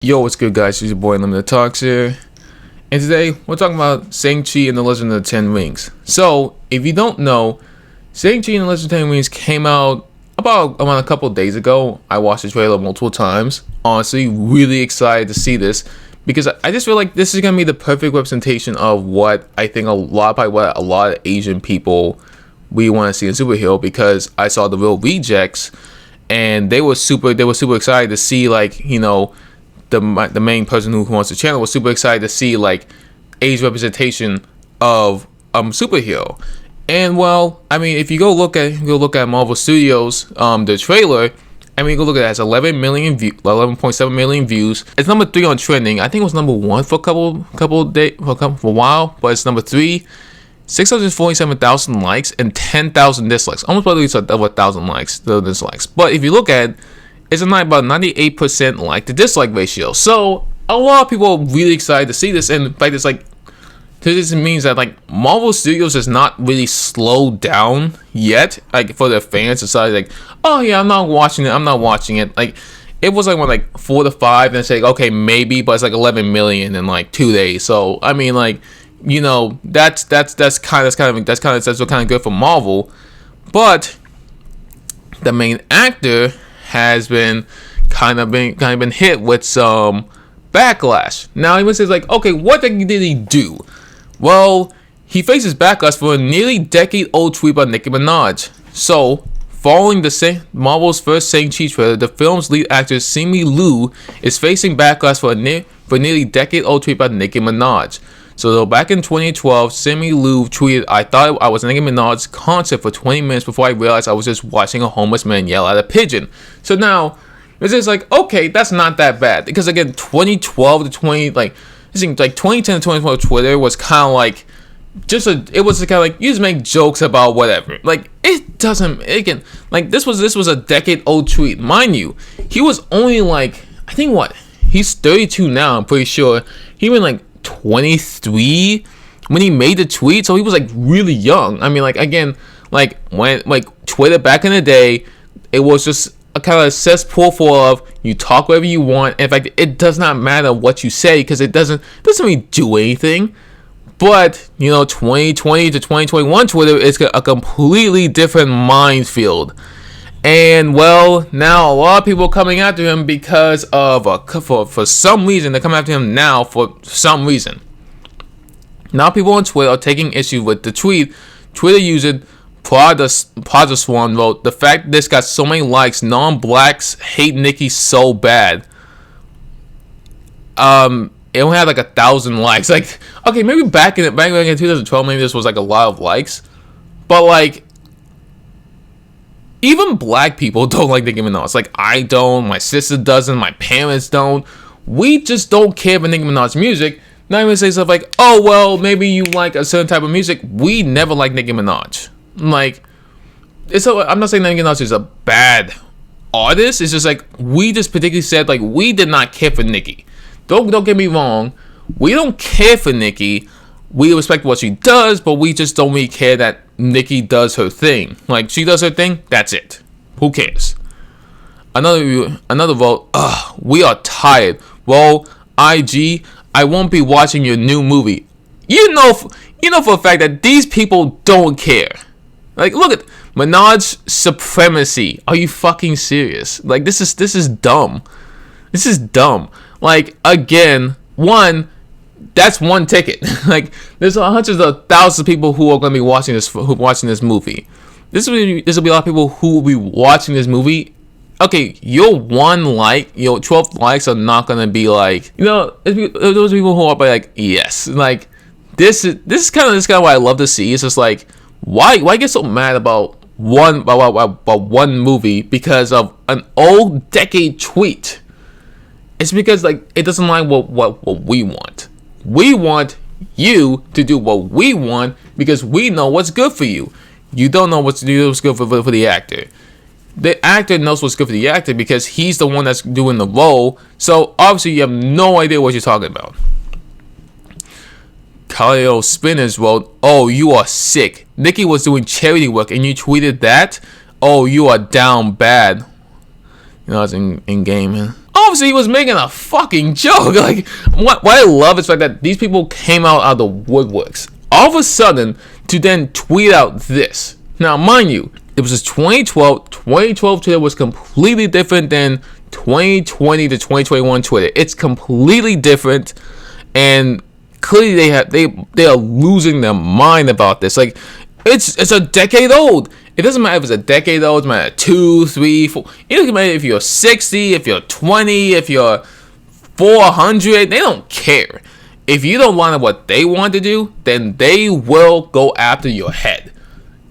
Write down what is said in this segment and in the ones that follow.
Yo, what's good, guys? It's your boy Limited Talks here, and today we're talking about Shang Chi and the Legend of the Ten Rings. So, if you don't know, Shang Chi and the Legend of the Ten Rings came out about a couple of days ago. I watched the trailer multiple times. Honestly, really excited to see this because I just feel like this is gonna be the perfect representation of what I think a lot of Asian people we want to see in superhero. Because I saw the real rejects, and they were super excited to see, like, you know, the main person who wants the channel was super excited to see like Asian representation of superhero. And well, I mean, if you go look at Marvel Studios, the trailer, I mean, go look at it, has 11.7 million views. It's number 3 on trending. I think it was number 1 for a while, but it's number 3. 647,000 likes and 10,000 dislikes. Almost probably it's over 1,000 likes, the dislikes. But if you look at it, it's about 98% like to dislike ratio. So a lot of people are really excited to see this, and in fact, it's like, this means that like Marvel Studios has not really slowed down yet. Like for their fans, decided like, oh yeah, I'm not watching it. Like it was like 4 to 5, and it's like, okay, maybe, but it's like 11 million in like 2 days. So I mean, like, you know, that's kind of good for Marvel. But the main actor has been kind of been hit with some backlash. Now he says like, okay, what did he do? Well, he faces backlash for a nearly decade-old tweet by Nicki Minaj. So, following the Marvel's first Shang-Chi trailer, the film's lead actor Simu Liu is facing backlash for a nearly decade-old tweet by Nicki Minaj. So back in 2012, Simu Liu tweeted, "I thought I was at Nicki Minaj's concert for 20 minutes before I realized I was just watching a homeless man yell at a pigeon." So now, it's just like, okay, that's not that bad. Because again, 2012 to 2010 to 2012 Twitter was kind of like, it was kind of like, you just make jokes about whatever. Like, it doesn't, again, like, this was a decade-old tweet. Mind you, he was only like, I think he's 32 now, I'm pretty sure. He was like 23 when he made the tweet, so he was like really young. I mean, like, again, like when like Twitter back in the day, it was just a kind of cesspool full of you talk whatever you want. In fact, it does not matter what you say because it doesn't really do anything. But you know, 2020 to 2021 Twitter is a completely different minefield. And well, now a lot of people are coming after him because of for some reason. They're coming after him now for some reason. Now people on Twitter are taking issue with the tweet. Twitter user Prada Swan wrote, "The fact this got so many likes, non-blacks hate Nicki so bad." It only had like 1,000 likes. Like, okay, maybe back in 2012, maybe this was like a lot of likes, but like, even black people don't like Nicki Minaj. Like, I don't, my sister doesn't, my parents don't. We just don't care for Nicki Minaj's music. Not even say stuff like, oh, well, maybe you like a certain type of music. We never like Nicki Minaj. Like, I'm not saying Nicki Minaj is a bad artist. It's just like, we just particularly said, like, we did not care for Nicki. Don't get me wrong. We don't care for Nicki. We respect what she does, but we just don't really care that Nicki does her thing. Like, she does her thing, that's it. Who cares? Another vote. We are tired. Well, IG, I won't be watching your new movie. You know for a fact that these people don't care. Like, look at Minaj supremacy. Are you fucking serious? Like, this is dumb. This is dumb. Like, again, that's one ticket. Like, there's hundreds of thousands of people who are going to be watching this movie. This will be a lot of people who will be watching this movie. Okay, your 12 likes are not going to be like, you know, those people who are like, yes. Like, this is kind of what I love to see. It's just like, why get so mad about one movie because of an old decade tweet? It's because, like, it doesn't like what we want. We want you to do what we want because we know what's good for you. You don't know what's good for the actor. The actor knows what's good for the actor because he's the one that's doing the role. So obviously you have no idea what you're talking about. Kyle Spinners wrote, "Oh, you are sick. Nicki was doing charity work and you tweeted that? Oh, you are down bad." You know, it's in game, man. Obviously, he was making a fucking joke. Like, what I love is the fact that these people came out of the woodworks all of a sudden to then tweet out this. Now, mind you, it was just 2012. 2012 Twitter was completely different than 2020 to 2021 Twitter. It's completely different, and clearly they are losing their mind about this. Like, it's a decade old. It doesn't matter if it's a decade old. It doesn't matter 2, 3, 4. It doesn't matter if you're 60, if you're 20, if you're 400. They don't care. If you don't line up what they want to do, then they will go after your head.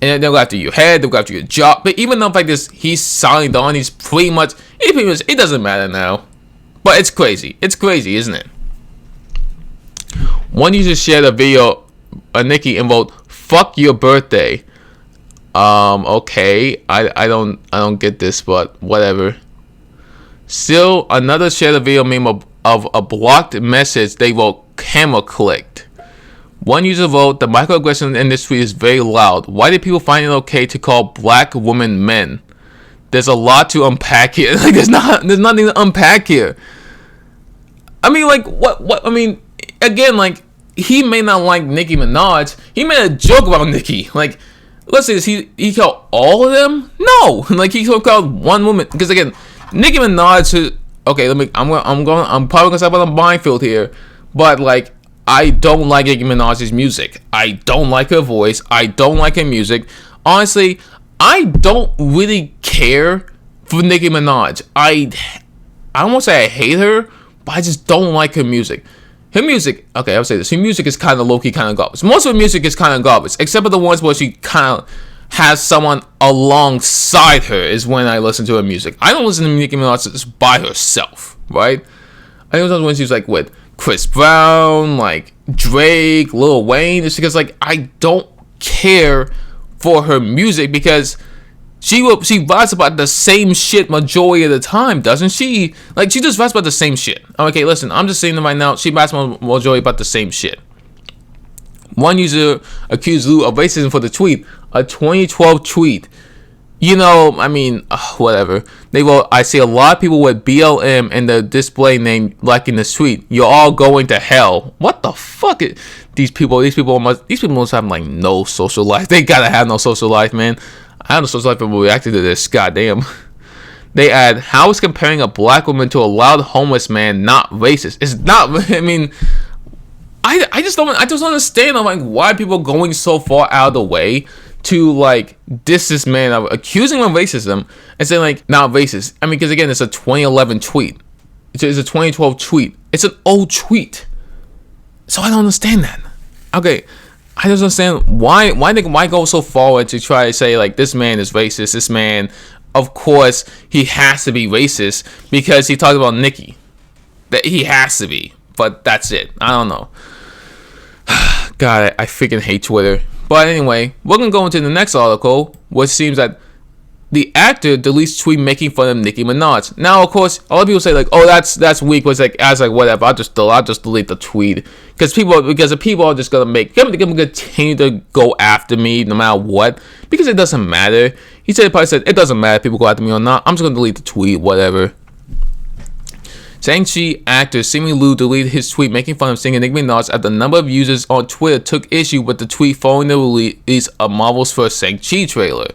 And they'll go after your head, they'll go after your job. But even though like this, he's signed on, it doesn't matter now. But it's crazy. It's crazy, isn't it? One user shared a video of Nicki and wrote, "Fuck your birthday." Okay. I don't get this, but whatever. Still, another shared a video meme of a blocked message. They wrote, "Camera clicked." One user wrote, "The microaggression industry is very loud. Why do people find it okay to call black women men?" There's a lot to unpack here. Like, there's nothing to unpack here. I mean, like, what? I mean, again, like, he may not like Nicki Minaj. He made a joke about Nicki. Like, let's say this, he called all of them? No. Like, he called one woman. Because again, Nicki Minaj. Okay, I'm probably gonna step on a minefield here, but like, I don't like Nicki Minaj's music. I don't like her voice. I don't like her music. Honestly, I don't really care for Nicki Minaj. I don't want to say I hate her, but I just don't like her music. Her music, okay, I'll say this. Her music is kind of low-key, kind of garbage. Most of her music is kind of garbage, except for the ones where she kind of has someone alongside her is when I listen to her music. I don't listen to Nicki Minaj just by herself, right? I think when she's like with Chris Brown, like Drake, Lil Wayne. It's because like I don't care for her music because she raps about the same shit majority of the time, doesn't she? Like, she just raps about the same shit. Okay, listen, I'm just saying it right now. She raps majority about the same shit. One user accused Lou of racism for the tweet, a 2012 tweet. You know, I mean, whatever. They wrote, "I see a lot of people with BLM in the display name liking this tweet. You're all going to hell." What the fuck? These people must have like no social life. They gotta have no social life, man. I have no social life people reacting to this. Goddamn. They add, "How is comparing a black woman to a loud homeless man not racist?" It's not. I mean, I just don't understand. I'm like, why are people going so far out of the way to like diss this man, of accusing him of racism and saying like not racist? I mean, because again, it's a 2011 tweet. It's a 2012 tweet. It's an old tweet. So I don't understand that. Okay, I just understand why go so forward to try to say like this man is racist. This man, of course, he has to be racist because he talked about Nicki. That he has to be, but that's it. I don't know. God, I freaking hate Twitter. But anyway, we're going to go into the next article, which seems that the actor deletes tweet making fun of Nicki Minaj. Now, of course, a lot of people say like, "Oh, that's weak." But it's like, whatever. I'll just delete the tweet because the people are just gonna continue to go after me no matter what because it doesn't matter. He probably said it doesn't matter if people go after me or not. I'm just gonna delete the tweet, whatever. Shang Chi Actor Simu Liu deleted his tweet making fun of singer Nicki Minaj after the number of users on Twitter took issue with the tweet following the release of Marvel's first Shang-Chi trailer.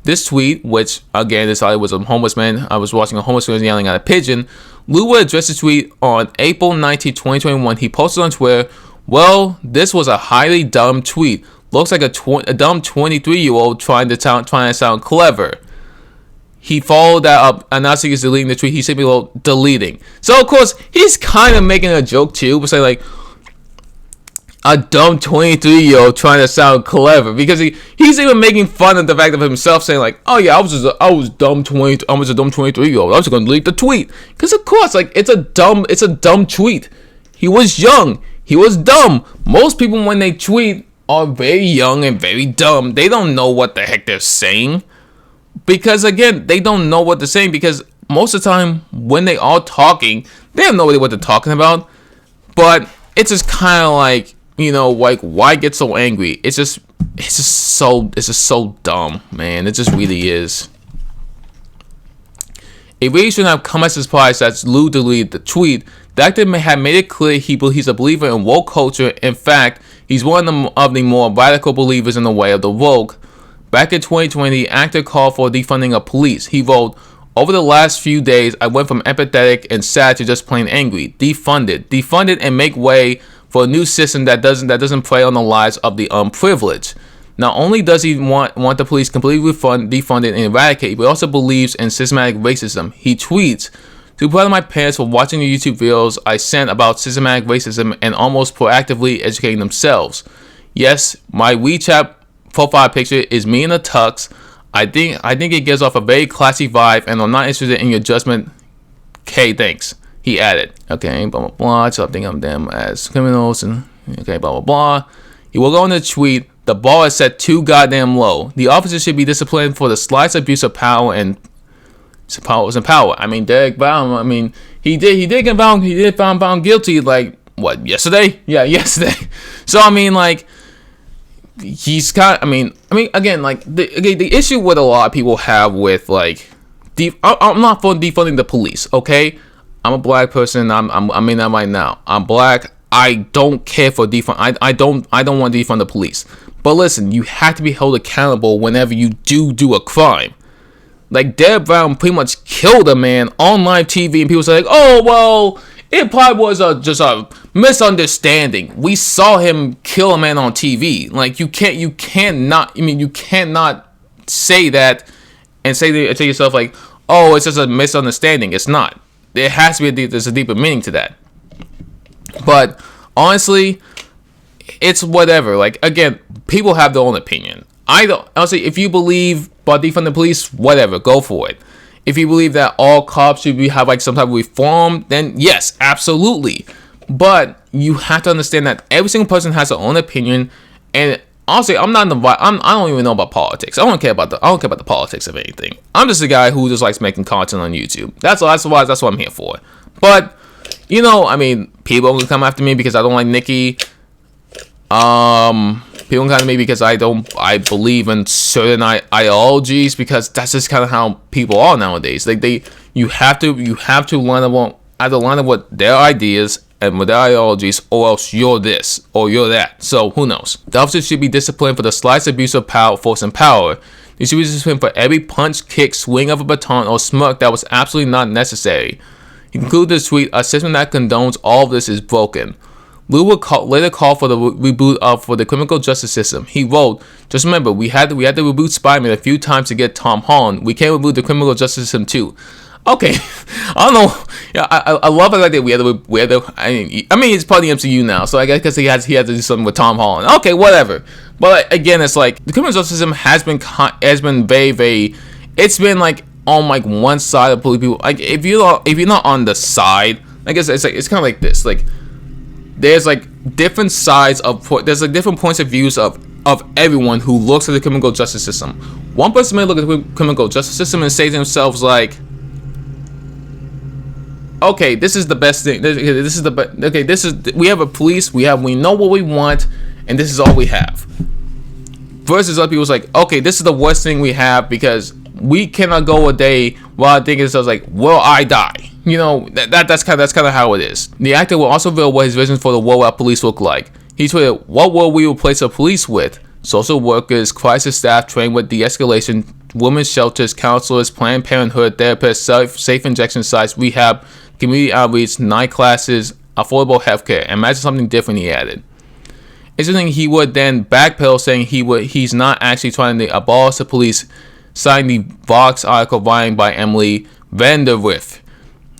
This tweet, which again decided was a homeless man, I was watching a homeless man yelling at a pigeon. Liu would address the tweet on April 19, 2021. He posted on Twitter, "Well, this was a highly dumb tweet. Looks like a dumb 23-year-old trying to sound clever." He followed that up, announcing he's deleting the tweet. He simply wrote, "Deleting." So, of course, he's kind of making a joke, too. But saying, like, a dumb 23-year-old trying to sound clever. Because he's even making fun of the fact of himself, saying, like, "Oh, yeah, I was a dumb 23-year-old. I was going to delete the tweet." Because, of course, like, it's a dumb tweet. He was young. He was dumb. Most people, when they tweet, are very young and very dumb. They don't know what the heck they're saying. Because, again, they don't know what they're saying because most of the time when they are talking, they have no idea what they're talking about. But it's just kind of like, you know, like, why get so angry? It's just so dumb, man. It just really is. It really shouldn't have come as a surprise that Lou deleted the tweet. The actor had made it clear he's a believer in woke culture. In fact, he's one of the more radical believers in the way of the woke. Back in 2020, the actor called for defunding of police. He wrote, "Over the last few days, I went from empathetic and sad to just plain angry. Defund it, and make way for a new system that doesn't prey on the lives of the unprivileged." Not only does he want the police completely defunded and eradicated, but he also believes in systematic racism. He tweets, "Too proud of my parents for watching the YouTube videos I sent about systematic racism and almost proactively educating themselves. Yes, my WeChat profile picture is me in a tux. I think it gives off a very classy vibe, and I'm not interested in your judgment. Okay, thanks." He added, "Okay, blah blah blah. So I think I'm them as criminals and okay, blah blah blah." He will go on the tweet, "The bar is set too goddamn low. The officers should be disciplined for the slightest abuse of power and power." I mean, Derek Brown. I mean, he did found guilty. Like what? Yesterday? Yeah, yesterday. So I mean, like. He's got. I mean, again, like the issue with a lot of people have with like, I'm not for defunding the police. Okay, I'm a black person. I mean that right now. I'm black. I don't care for defund. I don't want to defund the police. But listen, you have to be held accountable whenever you do a crime. Like Derek Brown pretty much killed a man on live TV, and people say like, "Oh well, it probably was just a misunderstanding. We saw him kill a man on TV." Like you cannot say that and say to yourself like, "Oh, it's just a misunderstanding." It's not. There has to be there's a deeper meaning to that. But honestly, it's whatever. Like again, people have their own opinion. Honestly, if you believe about defund the police, whatever, go for it. If you believe that all cops should have like some type of reform, then yes, absolutely. But you have to understand that every single person has their own opinion. And honestly, I don't even know about politics. I don't care about the politics of anything. I'm just a guy who just likes making content on YouTube. That's what I'm here for. But I mean, people can come after me because I don't like Nicki. People come to me because I believe in certain ideologies, because that's just kind of how people are nowadays. Like you have to line up with their ideas and with their ideologies, or else you're this or you're that. So who knows? The officers should be disciplined for the slightest abuse of power, force, and power. They should be disciplined for every punch, kick, swing of a baton, or smirk that was absolutely not necessary. He concluded this tweet: "A system that condones all of this is broken." Lou would later call for the reboot for the criminal justice system. He wrote, "Just remember, we had to reboot Spider-Man a few times to get Tom Holland. We can't reboot the criminal justice system too." Okay, I don't know. Yeah, I love it like that. I mean, it's part of the MCU now, so I guess he has to do something with Tom Holland. Okay, whatever. But again, it's like the criminal justice system has been very, very. It's been like on like one side of people. Like if you're not on the side, I guess it's kind of like this. Like there's like different sides there's like different points of views of everyone who looks at the criminal justice system. One person may look at the criminal justice system and say to themselves like, "Okay, this is the best thing. We have a police. We know what we want, and this is all we have." Versus other people's like, "Okay, this is the worst thing we have because we cannot go a day while thinking ourselves like, will I die?" That's kind of how it is. The actor will also reveal what his vision for the world our police look like. He tweeted, "What will we replace our police with? Social workers, crisis staff trained with de-escalation, women's shelters, counselors, Planned Parenthood, therapists, safe injection sites, rehab, community outreach, night classes, affordable healthcare. Imagine something different," he added. Interesting, he would then backpedal, saying he's not actually trying to abolish the police, citing the Vox article writing by Emily Vanderwiff.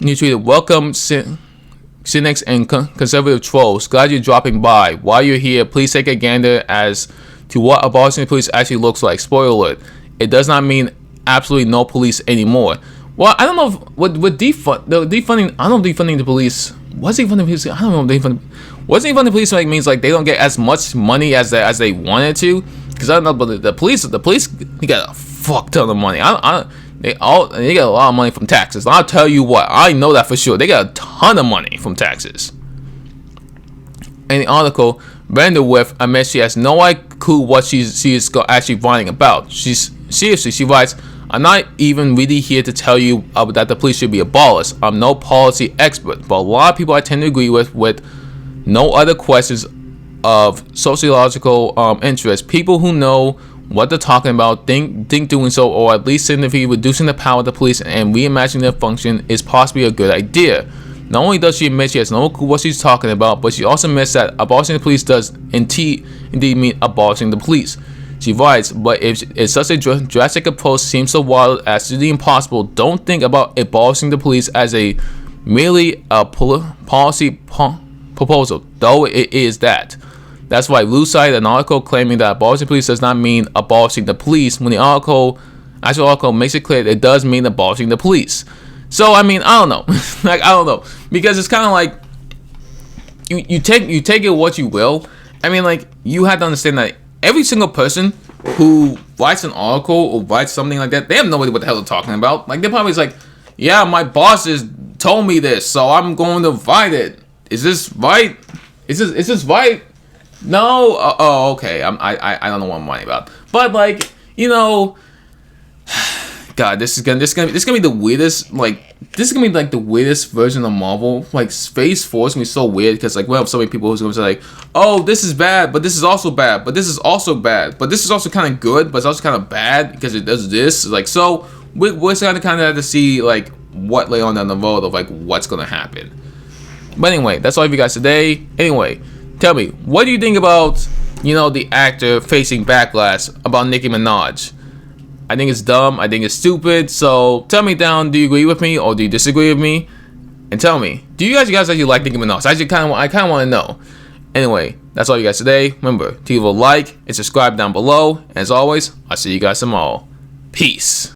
He tweeted, "Welcome, cynics and conservative trolls. Glad you're dropping by. While you're here, please take a gander as to what abolishing the police actually looks like. Spoiler alert, it does not mean absolutely no police anymore." Well, I don't know if with defunding. I don't know defunding the police. What's defunding the police? I don't know defunding. What's defunding the police like means like they don't get as much money as they wanted to. Because I don't know, but the police, they got a fuck ton of money. They get a lot of money from taxes. I'll tell you what, I know that for sure. They got a ton of money from taxes. In the article, Vanderwiff admits she has no clue what she is actually writing about. She writes, I'm not even really here to tell you that the police should be abolished. I'm no policy expert, but a lot of people I tend to agree with no other questions of sociological interest. People who know what they're talking about think doing so, or at least significantly reducing the power of the police and reimagining their function, is possibly a good idea. Not only does she admit she has no clue what she's talking about, but she also admits that abolishing the police does indeed mean abolishing the police. She writes, but if such a drastic approach seems so wild as to the impossible, don't think about abolishing the police as merely a policy proposal, though it is that. That's why Lou cited an article claiming that abolishing the police does not mean abolishing the police, when the actual article makes it clear that it does mean abolishing the police. So I mean, I don't know. Like, I don't know, because it's kind of like you take it what you will. I mean, like, you have to understand that every single person who writes an article or writes something like that, they have no idea what the hell they're talking about. Like, they're probably like, yeah, my bosses told me this, so I'm going to write it. Is this right? Is this right? No. Oh, okay. I don't know what I'm writing about. But, like, you know, God, this is gonna be the weirdest. Like, this is gonna be like the weirdest version of Marvel. Like, Phase 4 is gonna be so weird because, like, we have so many people who's gonna say like, oh, this is bad, but this is also bad, but this is also bad, but this is also kind of good, but it's also kind of bad because it does this. Like, so we're kind of have to see like what lay on down the road of like what's gonna happen. But anyway, that's all of you guys today. Anyway, tell me, what do you think about, you know, the actor facing backlash about Nicki Minaj? I think it's dumb. I think it's stupid. So tell me down, do you agree with me or do you disagree with me? And tell me, do you guys actually like Nicki Minaj? I kind of want to know. Anyway, that's all you guys today. Remember to leave a like and subscribe down below. As always, I'll see you guys tomorrow. Peace.